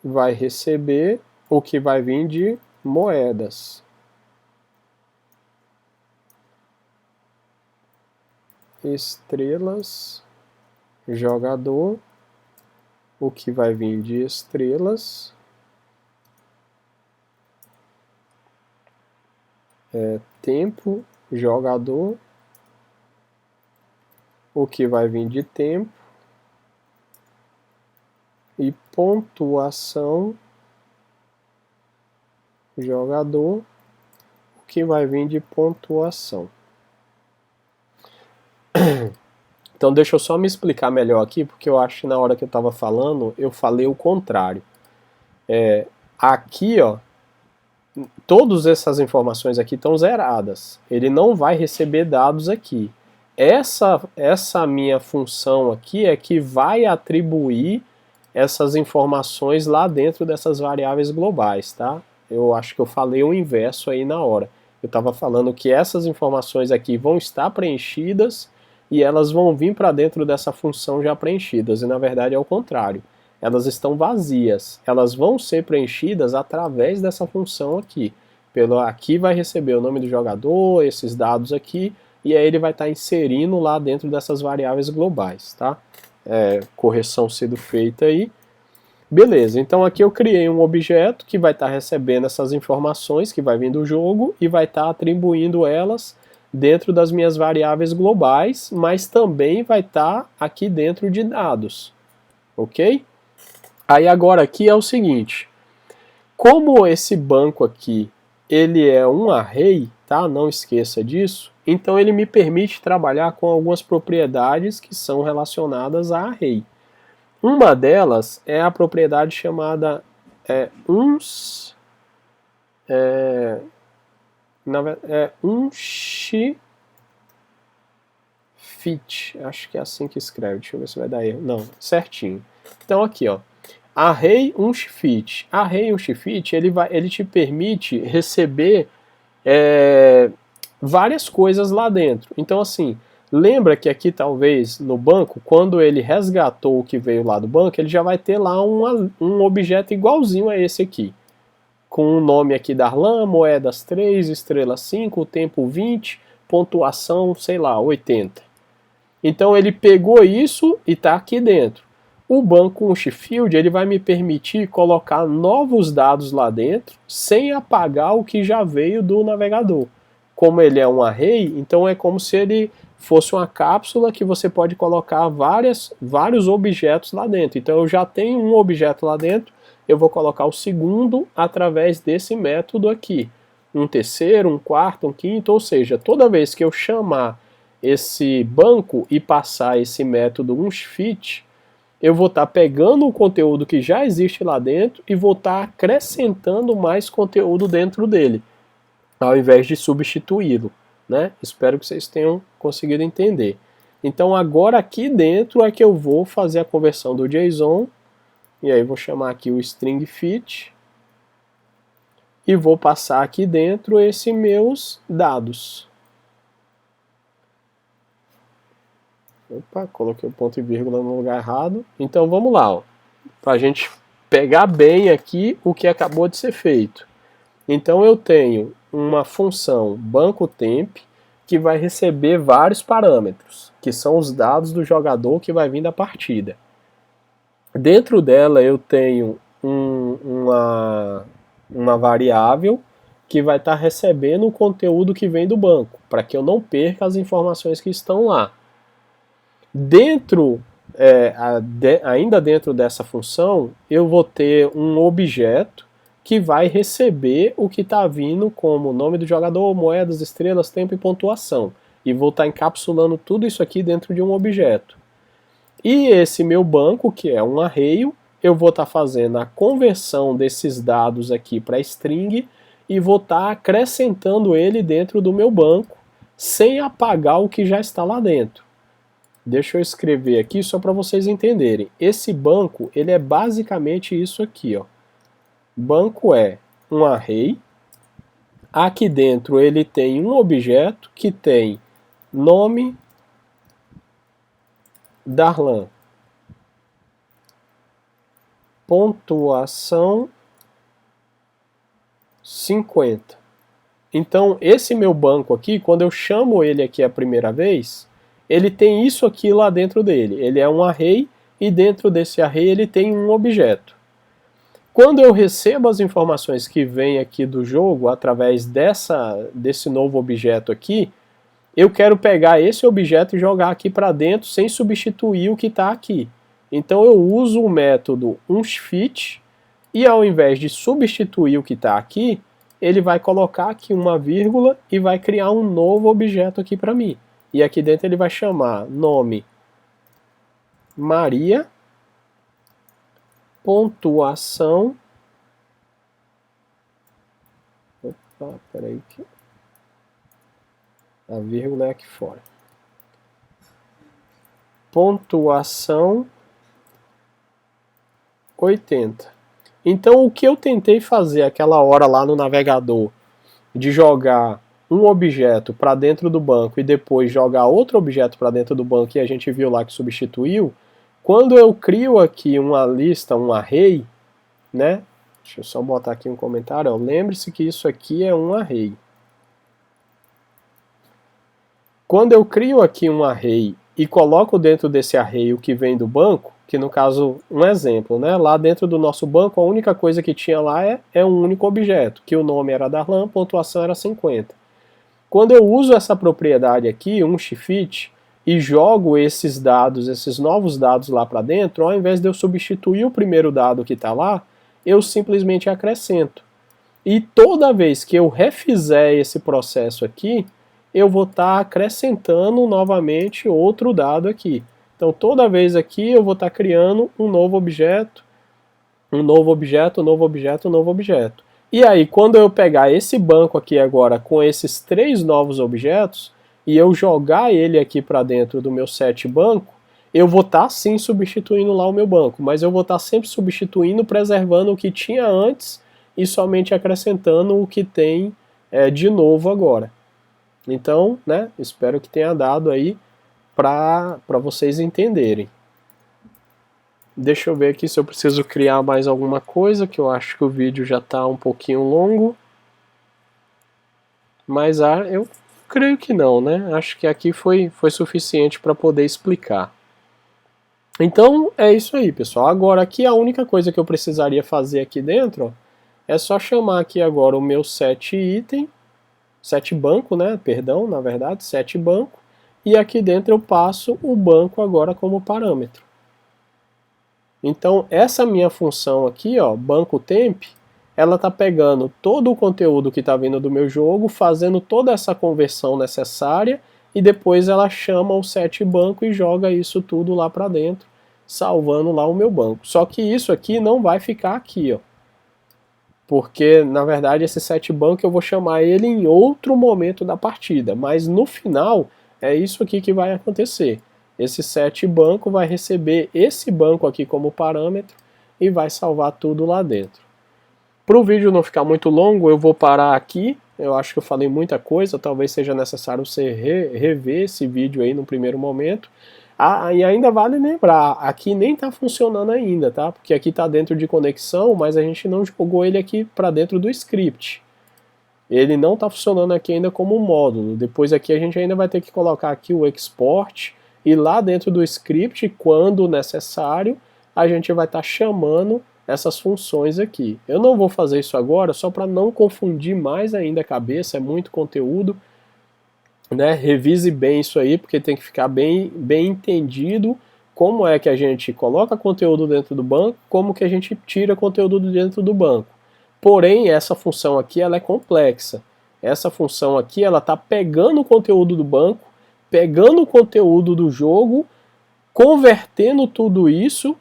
vai receber o que vai vir de moedas. Estrelas jogador, o que vai vir de estrelas. Tempo jogador, o que vai vir de tempo. E pontuação jogador, o que vai vir de pontuação. Então deixa eu só me explicar melhor aqui, porque eu acho que na hora que eu estava falando, eu falei o contrário. Aqui, ó, todas essas informações aqui estão zeradas. Ele não vai receber dados aqui. Essa minha função aqui é que vai atribuir essas informações lá dentro dessas variáveis globais, tá? Eu acho que eu falei o inverso aí na hora. Eu estava falando que essas informações aqui vão estar preenchidas e elas vão vir para dentro dessa função já preenchidas, e na verdade é o contrário. Elas estão vazias, elas vão ser preenchidas através dessa função aqui. Aqui vai receber o nome do jogador, esses dados aqui, e aí ele vai estar inserindo lá dentro dessas variáveis globais, tá? Correção sendo feita aí. Beleza, então aqui eu criei um objeto que vai estar recebendo essas informações que vai vir do jogo e vai estar atribuindo elas dentro das minhas variáveis globais, mas também vai estar aqui dentro de dados, ok? Aí agora aqui é o seguinte, como esse banco aqui ele é um array, tá? Não esqueça disso. Então ele me permite trabalhar com algumas propriedades que são relacionadas a array. Uma delas é a propriedade chamada unshFit. Acho que é assim que escreve. Deixa eu ver se vai dar erro. Não, certinho. Então aqui, ó, array unshFit. Array unshFit, ele te permite receber várias coisas lá dentro. Então assim, lembra que aqui talvez no banco, quando ele resgatou o que veio lá do banco, ele já vai ter lá um objeto igualzinho a esse aqui. Com o nome aqui Darlan, moedas 3, estrelas 5, tempo 20, pontuação, sei lá, 80. Então ele pegou isso e está aqui dentro. O banco unshField, ele vai me permitir colocar novos dados lá dentro, sem apagar o que já veio do navegador. Como ele é um array, então é como se ele fosse uma cápsula que você pode colocar vários objetos lá dentro. Então eu já tenho um objeto lá dentro, eu vou colocar o segundo através desse método aqui. Um terceiro, um quarto, um quinto, ou seja, toda vez que eu chamar esse banco e passar esse método unshFit, eu vou estar pegando o conteúdo que já existe lá dentro e vou estar acrescentando mais conteúdo dentro dele, ao invés de substituí-lo, né? Espero que vocês tenham conseguido entender. Então agora aqui dentro é que eu vou fazer a conversão do JSON, e aí vou chamar aqui o string fit, e vou passar aqui dentro esses meus dados. Opa, coloquei o ponto e vírgula no lugar errado. Então vamos lá, para a gente pegar bem aqui o que acabou de ser feito. Então eu tenho uma função banco-temp que vai receber vários parâmetros, que são os dados do jogador que vai vir da partida. Dentro dela eu tenho uma variável que vai estar recebendo o conteúdo que vem do banco, para que eu não perca as informações que estão lá. Ainda dentro dessa função, eu vou ter um objeto que vai receber o que está vindo como nome do jogador, moedas, estrelas, tempo e pontuação. E vou estar encapsulando tudo isso aqui dentro de um objeto. E esse meu banco, que é um array, eu vou estar fazendo a conversão desses dados aqui para string e vou estar acrescentando ele dentro do meu banco, sem apagar o que já está lá dentro. Deixa eu escrever aqui só para vocês entenderem. Esse banco, ele é basicamente isso aqui, ó. Banco é um array. Aqui dentro ele tem um objeto que tem nome Darlan, pontuação 50. Então esse meu banco aqui, quando eu chamo ele aqui a primeira vez, ele tem isso aqui lá dentro dele. Ele é um array e dentro desse array ele tem um objeto. Quando eu recebo as informações que vêm aqui do jogo através desse novo objeto aqui, eu quero pegar esse objeto e jogar aqui para dentro sem substituir o que está aqui. Então eu uso o método unfit e ao invés de substituir o que está aqui, ele vai colocar aqui uma vírgula e vai criar um novo objeto aqui para mim. E aqui dentro ele vai chamar nome Maria, pontuação. Opa, peraí que a vírgula é aqui fora. Pontuação 80. Então o que eu tentei fazer aquela hora lá no navegador de jogar um objeto para dentro do banco e depois jogar outro objeto para dentro do banco e a gente viu lá que substituiu, quando eu crio aqui uma lista, um array, né? Deixa eu só botar aqui um comentário, lembre-se que isso aqui é um array. Quando eu crio aqui um array e coloco dentro desse array o que vem do banco, que no caso, um exemplo, né? Lá dentro do nosso banco, a única coisa que tinha lá é um único objeto, que o nome era Darlan, pontuação era 50. Quando eu uso essa propriedade aqui, unfit, e jogo esses dados, esses novos dados lá para dentro, ao invés de eu substituir o primeiro dado que está lá, eu simplesmente acrescento. E toda vez que eu refizer esse processo aqui, eu vou estar acrescentando novamente outro dado aqui. Então toda vez aqui eu vou estar criando um novo objeto, um novo objeto, um novo objeto, um novo objeto. E aí quando eu pegar esse banco aqui agora com esses 3 novos objetos, e eu jogar ele aqui para dentro do meu set banco, eu vou estar sim substituindo lá o meu banco, mas eu vou estar sempre substituindo, preservando o que tinha antes e somente acrescentando o que tem de novo agora. Então, né, espero que tenha dado aí para vocês entenderem. Deixa eu ver aqui se eu preciso criar mais alguma coisa, que eu acho que o vídeo já está um pouquinho longo. Mas eu creio que não, né? Acho que aqui foi suficiente para poder explicar. Então é isso aí, pessoal. Agora aqui a única coisa que eu precisaria fazer aqui dentro, ó, é só chamar aqui agora o meu set item, set banco, né? Perdão, na verdade, set banco. E aqui dentro eu passo o banco agora como parâmetro. Então essa minha função aqui, ó, banco temp, ela está pegando todo o conteúdo que está vindo do meu jogo, fazendo toda essa conversão necessária e depois ela chama o set banco e joga isso tudo lá para dentro, salvando lá o meu banco. Só que isso aqui não vai ficar aqui, ó, porque na verdade esse set banco eu vou chamar ele em outro momento da partida, mas no final é isso aqui que vai acontecer. Esse set banco vai receber esse banco aqui como parâmetro e vai salvar tudo lá dentro. Para o vídeo não ficar muito longo, eu vou parar aqui. Eu acho que eu falei muita coisa, talvez seja necessário você rever esse vídeo aí no primeiro momento. E ainda vale lembrar, aqui nem está funcionando ainda, tá? Porque aqui está dentro de conexão, mas a gente não jogou ele aqui para dentro do script. ele não está funcionando aqui ainda como módulo. Depois aqui a gente ainda vai ter que colocar aqui o export, e lá dentro do script, quando necessário, a gente vai estar chamando essas funções aqui. Eu não vou fazer isso agora, só para não confundir mais ainda a cabeça, é muito conteúdo, né? Revise bem isso aí, porque tem que ficar bem entendido como é que a gente coloca conteúdo dentro do banco, como que a gente tira conteúdo dentro do banco. Porém, essa função aqui ela é complexa. Essa função aqui ela está pegando o conteúdo do banco, pegando o conteúdo do jogo, convertendo tudo isso,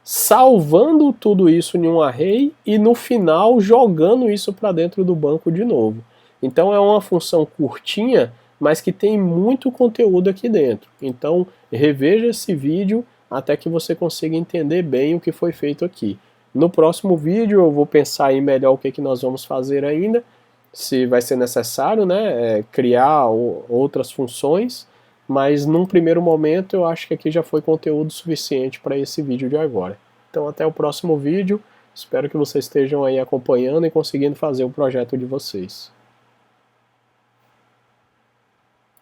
salvando tudo isso em um array e no final jogando isso para dentro do banco de novo. Então é uma função curtinha, mas que tem muito conteúdo aqui dentro. Então reveja esse vídeo até que você consiga entender bem o que foi feito aqui. No próximo vídeo eu vou pensar aí melhor o que nós vamos fazer ainda, se vai ser necessário, né, criar outras funções, mas num primeiro momento eu acho que aqui já foi conteúdo suficiente para esse vídeo de agora. Então até o próximo vídeo, espero que vocês estejam aí acompanhando e conseguindo fazer o projeto de vocês.